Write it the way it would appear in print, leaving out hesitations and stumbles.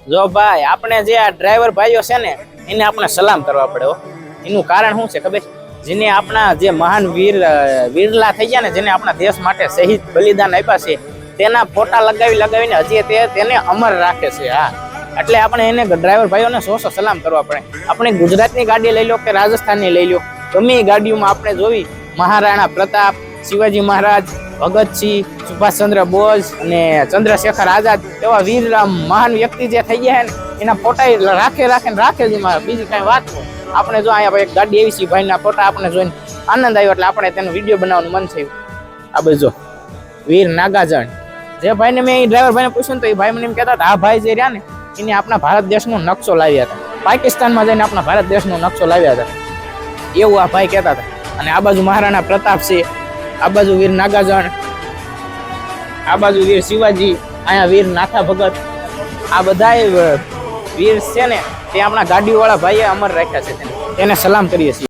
જો ભાઈ આપણે જે આ ડ્રાઈવર ભાઈઓ છે ને એને આપણે સલામ કરવા પડે હો. એનું કારણ શું છે ખબર? જેને આપણા જે મહાન વીરલા થઈ ગયા ને, જેને આપણા દેશ માટે શહીદ બલિદાન આપ્યા છે, તેના ફોટા લગાવીને હજી તેને અમર રાખે છે. હા, એટલે આપણે એને ડ્રાઈવર ભાઈઓને 100 સલામ કરવા પડે. આપણે ગુજરાતની ગાડી લઈ લો કે રાજસ્થાનની લઈ લો, ગમે એ ગાડીઓમાં આપણે જોવી મહારાણા પ્રતાપ, શિવાજી મહારાજ, ભગતસિંહ, સુભાષચંદ્ર બોઝ અને ચંદ્રશેખર આઝાદ એવા વીર મહાન વ્યક્તિ જે થઈ ગયા છે ને, એના ફોટા રાખે જ એમાં. બીજી કઈ વાત નહીં. આપણે જો અહીંયા એક ગાડી એવી છે, ભાઈના ફોટા આપણે જોઈને આનંદ આવ્યો એટલે આપણે તેનો વિડીયો બનાવવાનું મન થયું. આ બધું જો વીર નાગાજણ જે ભાઈને મેં ડ્રાઈવર ભાઈને પૂછ્યું તો એ ભાઈ મને એમ કહેતા હતા, આ ભાઈ જે રહ્યા ને એને આપણા ભારત દેશનો નકશો લાવ્યા હતા, પાકિસ્તાનમાં જઈને આપણા ભારત દેશનો નકશો લાવ્યા હતા એવું આ ભાઈ કહેતા હતા. અને આ બાજુ મહારાણા પ્રતાપ છે, આ બાજુ વીર નાગાજણ, આ બાજુ વીર શિવાજી, અહીંયા વીર નાથા ભગત, આ બધા વીર છે ને તે આપણા ગાડીવાળા ભાઈએ અમર રાખ્યા છે. તેને સલામ કરીએ છીએ.